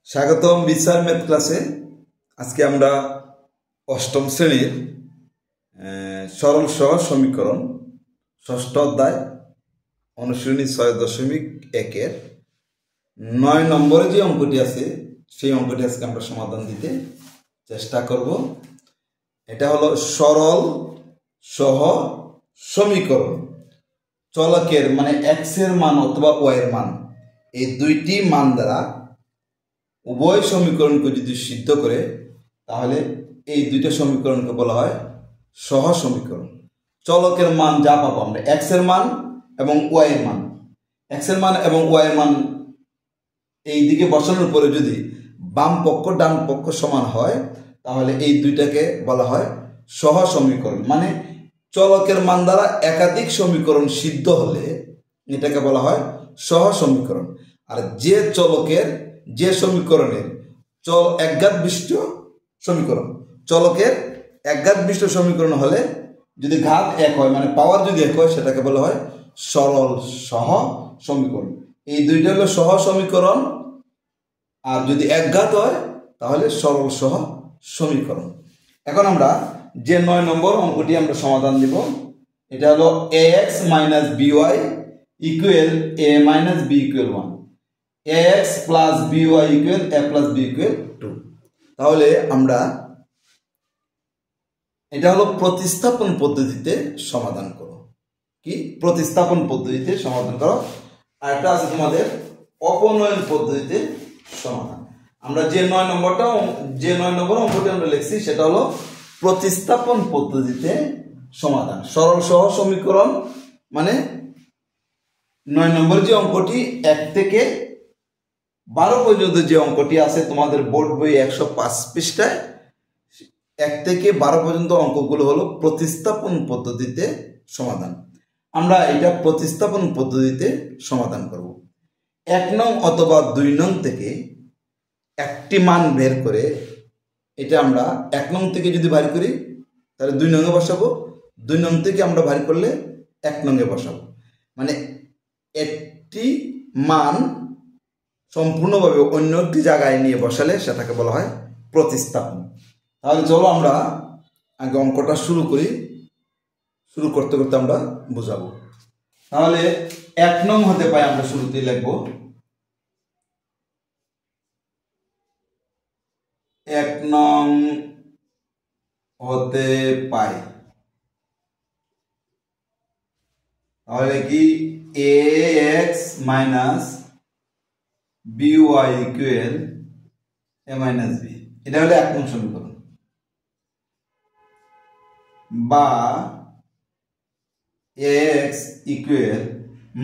স্বাগতম বিচার ম্যাথ ক্লাসে। আজকে আমরা অষ্টম শ্রেণীর সরল সহজ সমীকরণ ষষ্ঠ অধ্যায় অনুশীলনী 6.1-এর 9 নম্বরে যে অঙ্কটি আছে সেই অঙ্কটি আজকে আমরা সমাধান দিতে চেষ্টা করব। এটা হলো সরল সহ সমীকরণ। চলকের মানে এক্স এর মান অথবা ওয়াই এর মান, এই দুইটি মান দ্বারা উভয় সমীকরণকে যদি সিদ্ধ করে তাহলে এই দুইটা সমীকরণকে বলা হয় সহ সমীকরণ। চলকের মান যা পাবো আমরা, এক্স এর মান এবং ওয়াই এর মান, এক্স এর মান এবং ওয়াই এর মান এই দিকে বসানোর পরে যদি বাম পক্ষ ডান পক্ষ সমান হয় তাহলে এই দুইটাকে বলা হয় সহ সমীকরণ। মানে চলকের মান দ্বারা একাধিক সমীকরণ সিদ্ধ হলে এটাকে বলা হয় সহ সমীকরণ। আর যে চলকের যে সমীকরণের একঘাত বিশিষ্ট সমীকরণ, চলকের একঘাত বিশিষ্ট সমীকরণ হলে যদি ঘাত এক হয় মানে পাওয়ার যদি এক হয় সেটাকে বলা হয় সরল সহ সমীকরণ। এই দুইটা হলো সহ সমীকরণ, আর যদি একঘাত হয় তাহলে সরল সহ সমীকরণ। এখন আমরা যে 9 নম্বর অঙ্কটি আমরা সমাধান দিব, এটা হলো ax - by equal a - b equal 1, ax plus by equal a plus b equal 2। তাহলে আমরা এটা হলো প্রতিস্থাপন পদ্ধতিতে সমাধান করো। কি প্রতিস্থাপন পদ্ধতিতে সমাধান করো। আর একটা আছে তোমাদের অপনয়ন পদ্ধতিতে সমাধান। আমরা যে 9 নম্বর অঙ্কটি আমরা লিখছি সেটা হলো প্রতিস্থাপন পদ্ধতিতে সমাধান। সরল সহ সমীকরণ মানে 9 নম্বর যে অঙ্কটি 1 থেকে 12 পর্যন্ত যে অঙ্কটি আছে তোমাদের বোর্ড বই 105 পৃষ্ঠায় 1 থেকে 12 পর্যন্ত অঙ্কগুলো হলো প্রতিস্থাপন পদ্ধতিতে সমাধান। আমরা এটা প্রতিস্থাপন পদ্ধতিতে সমাধান করব। 1 নং অথবা 2 নং থেকে একটি মান বের করে এটা আমরা 1 নং থেকে যদি বের করি তাহলে 2 নং এ বসাবো, 2 নং থেকে আমরা বের করলে 1 নং এ বসাবো। মানে একটি মান সম্পূর্ণভাবে অন্য একটি জায়গায় নিয়ে বসালে সেটাকে বলা হয় প্রতিস্থাপন। তাহলে চলো আমরা আগে অঙ্কটা শুরু করি। শুরু করতে করতে আমরা বুঝাবো। তাহলে 1 নং হতে পাই আমরা শুরুতেই লিখবো 1 নং হতে পাই। তাহলে কি ax - by equal a - b, এটা হলো 1 নং সমীকরণ। বা ax ইকুয়াল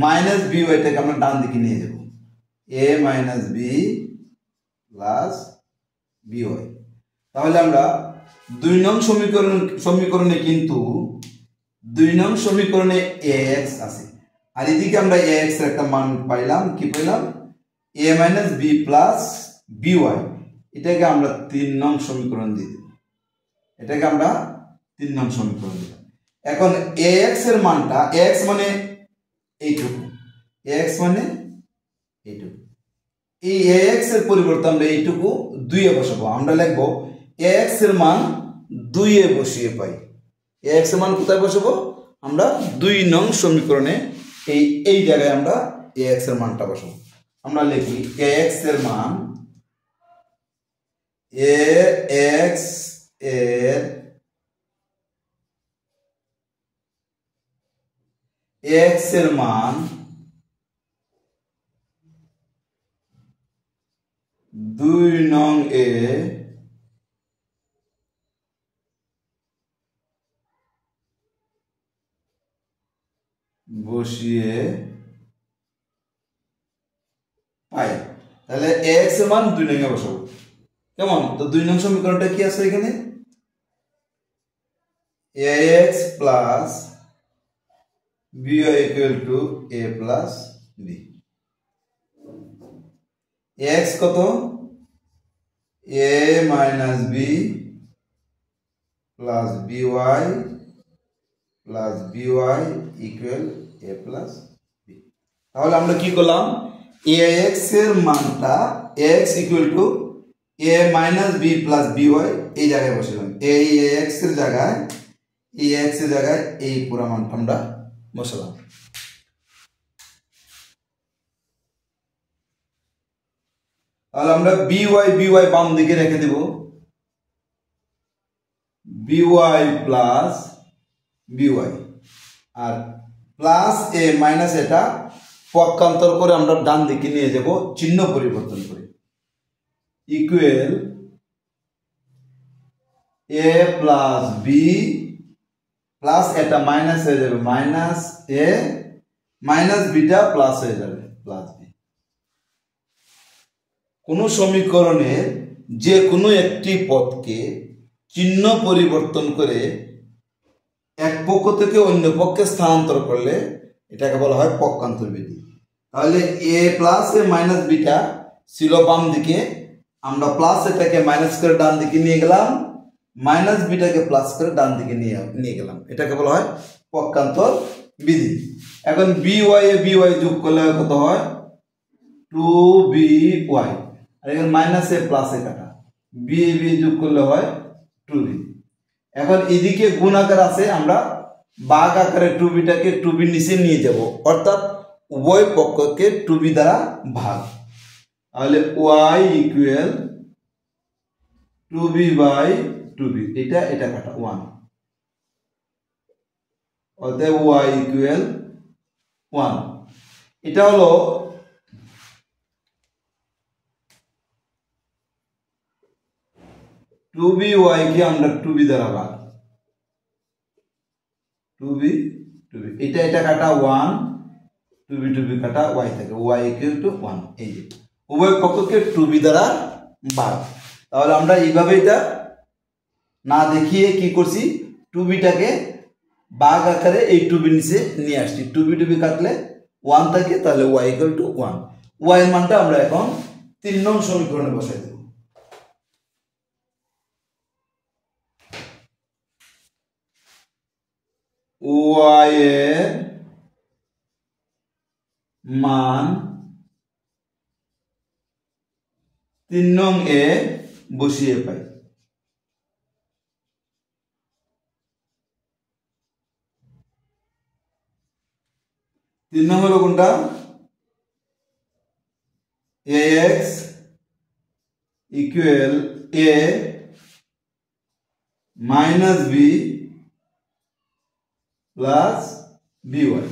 -by টাকে আমরা ডান দিকে নিয়ে যাব, a - b প্লাস by। তাহলে আমরা 2 নং সমীকরণে কিন্তু 2 নং সমীকরণে ax আছে, আর এদিকে আমরা ax এর একটা মান পাইলাম। কি পাইলাম? a - b plus by। এটাকে আমরা 3 নং সমীকরণ দিয়ে দেব। এটাকে আমরা 3 নং সমীকরণ দিলাম। এখন ax এর মানটা, x মানে এইটুকু, x মানে এইটুকু, এই ax এর পরিবর্তে আমরা এইটুকু 2 এ বসাবো। আমরা লিখব ax এর মান 2 এ বসিয়ে পাই। ax এর মান কোথায় বসাবো? আমরা 2 নং সমীকরণে এই জায়গায় আমরা ax এর মানটা বসাবো। আমরা লিখি ax এর মান, ax এর 2 নং এ বসিয়ে পাই। তাহলে ax এর মান 2 নং এ বসাবো। কেমন? তো 2 নং সমীকরণটা কি আছে এখানে? ax plus by equal to a plus b। x কত? a - b plus by plus by equal a plus b। তাহলে আমরা কি করলাম? ax এর মানটা x equal to a minus b plus by এই জায়গায় বসালাম। এই ax এর জায়গায় এই পুরো মানটা আমরা বসালাম। তাহলে আমরা by বাম দিকে রেখে দেব, by প্লাস by আর প্লাস a মাইনাস এটা পক্ষান্তর করে আমরা ডান দিকে নিয়ে যাব চিহ্ন পরিবর্তন করে, equal a plus b plus এটা মাইনাস হয়ে যাবে minus a minus beta plus হয়ে যাবে প্লাস b। কোন সমীকরণের যে কোনো একটি পদকে চিহ্ন পরিবর্তন করে এক পক্ষ থেকে অন্য পক্ষে স্থানান্তর করলে এটাকে বলা হয় পক্ষান্তর বিধি। তাহলে a plus a minus beta ছিল বাম দিকে, আমরা প্লাস এটাকে মাইনাস করে ডান দিকে নিয়ে গেলাম, মাইনাস বিটাকে প্লাস করে ডান দিকে নিয়ে গেলাম, এটাকে বলা হয় পক্ষান্তর বিধি। এখন by এ by যোগ করলে কত হয় 2by, আর এখানে মাইনাস এ প্লাস এ কাটা, b যোগ করলে হয় 2b। এখন এদিকে গুণ আকার আছে, আমরা ভাগ আকারে 2bটাকে 2b নিচে নিয়ে যাব, অর্থাৎ উভয় পক্ষকে 2b দ্বারা ভাগ। তাহলে y equal 2b by 2b, এটা কাটা 1, অতএব y ইকুয়াল 1। এটা হলো টু বি ওয়াই কে আমরা 2b দ্বারা ভাগ, 2b এটা কাটা 1, 2b কাটা y থাকে, y ইকুয়াল টু 1। এই যে উভয় পক্ষকে 2b দ্বারা ভাগ। তাহলে আমরা এইভাবে এটা না দেখিয়ে কি করছি, 2bটাকে ভাগ আকারে এই 2b নিচে নিয়ে আসছি, 2b কাটলে 1 থাকে, তাহলে y ইকুয়াল টু 1। y এর মানটা আমরা এখন 3 নং সমীকরণে বসাই দেব। y এর মান 3 নং এ বসিয়ে পাই। তিন নং হলো কোনটা, ax equal a minus b plus by।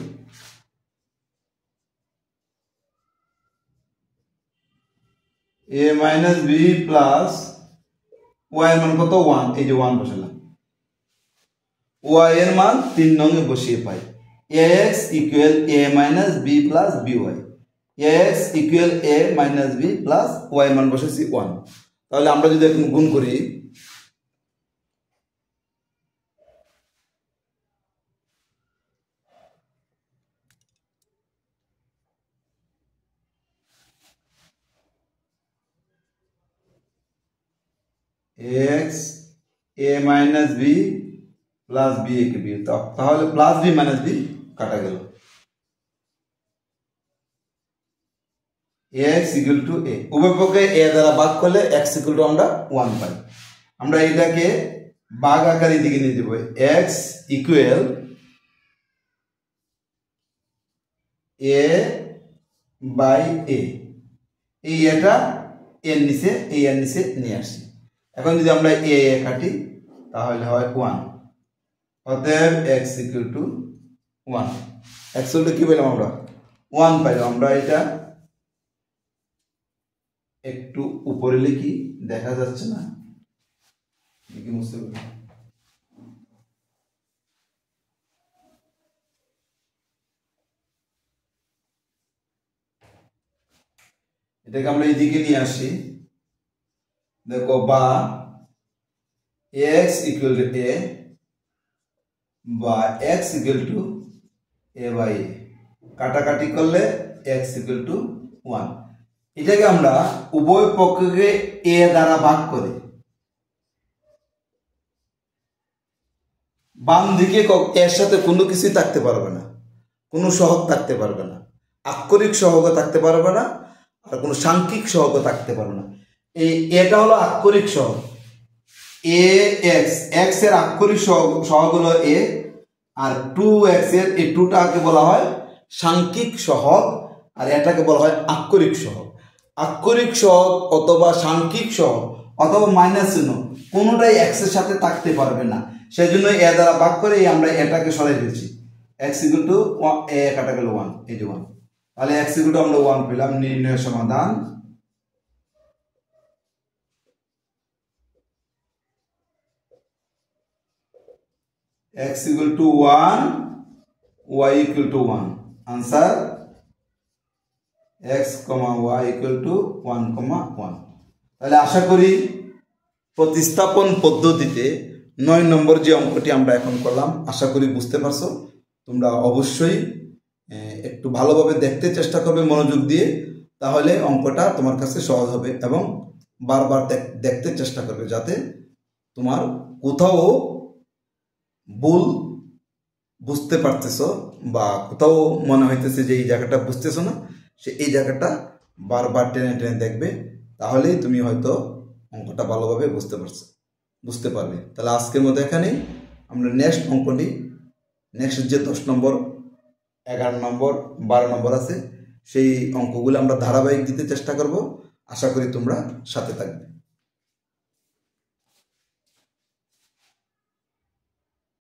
a minus b plus y এর মান কত 1, এই যে 1 বসালাম, y এর মান 3 নং এ বসিয়ে পাই। ax equal a minus b plus by, ax equal a minus b plus y এর মান বসেছি 1। তাহলে আমরা যদি এখন গুণ করি, x a minus b plus b K b, তাহলে প্লাস b মাইনাস b কাটা গেল, x ইকুয়াল টু a, উভয় পক্ষে a দ্বারা ভাগ করলে x ইকুয়াল টু আমরা 1 পাই। আমরা এটাকে ভাগ আকারে দিকে নিয়ে যাব, x equal a by a, এই এটা এর নিচে নিয়ে আসি। এখন যদি আমরা a কাটি তাহলে হয় 1, অতএব x equal two 1। x equal two কি পেলাম আমরা 1 পাইলাম। আমরা এটা একটু উপরে লিখি, দেখা যাচ্ছে না, লিখি মুছতে হবে। এটাকে আমরা এদিকে নিয়ে আসি, দেখো বা x ইকুয়াল টু a বা x equal to a by a, কাটাকাটি করলে x ইকুয়াল টু 1। এটাকে আমরা উভয় পক্ষকে a দ্বারা ভাগ করে বাম দিকে এর সাথে কোনো কিছুই থাকতে পারবে না, কোনো সহগ থাকতে পারবে না, আক্ষরিক সহগ থাকতে পারবে না, আর কোনো সাংখ্যিক সহগও থাকতে পারবে না। এটা হলো আক্ষরিক সহগ, এ এক্স, এক্স এর আক্ষরিক সহগ হলো এ, আর 2x এর এই 2টাকে বলা হয় সাংখ্যিক সহগ, আর এটাকে বলা হয় আক্ষরিক সহগ। আক্ষরিক সহগ অথবা সাংখ্যিক সহগ অথবা মাইনাস চিহ্ন কোনোটাই এক্স এর সাথে থাকতে পারবে না, সেই জন্য এ দ্বারা ভাগ করে আমরা এটাকে সরাই দিচ্ছি। x ইকুয়াল টু এ কাটা গেল 1, এই যে 1, তাহলে x ইকুয়াল টু আমরা 1 পেলাম। নির্ণয় সমাধান x equal to 1, y equal to 1, answer x, y equal to 1, 1। তাহলে আশা করি প্রতিস্থাপন পদ্ধতিতে 9 নম্বর যে অঙ্কটি আমরা এখন করলাম, আশা করি বুঝতে পারছো। তোমরা অবশ্যই একটু ভালোভাবে দেখতে চেষ্টা করবে মনোযোগ দিয়ে, তাহলে অঙ্কটা তোমার কাছে সহজ হবে, এবং বারবার দেখতে চেষ্টা করবে যাতে তোমার কোথাও ভুল বুঝতে পারতেছো বা কোথাও মনে হইতেছে যে এই জায়গাটা বুঝতেছো না, সে এই জায়গাটা বারবার টেনে টেনে দেখবে, তাহলেই তুমি হয়তো অঙ্কটা ভালোভাবে বুঝতে পারবে। তাহলে আজকের মতো এখানেই, আমরা নেক্সট অঙ্কটি, নেক্সট যে 10 নম্বর, 11 নম্বর, 12 নম্বর আছে, সেই অঙ্কগুলো আমরা ধারাবাহিক দিতে চেষ্টা করব। আশা করি তোমরা সাথে থাকবে।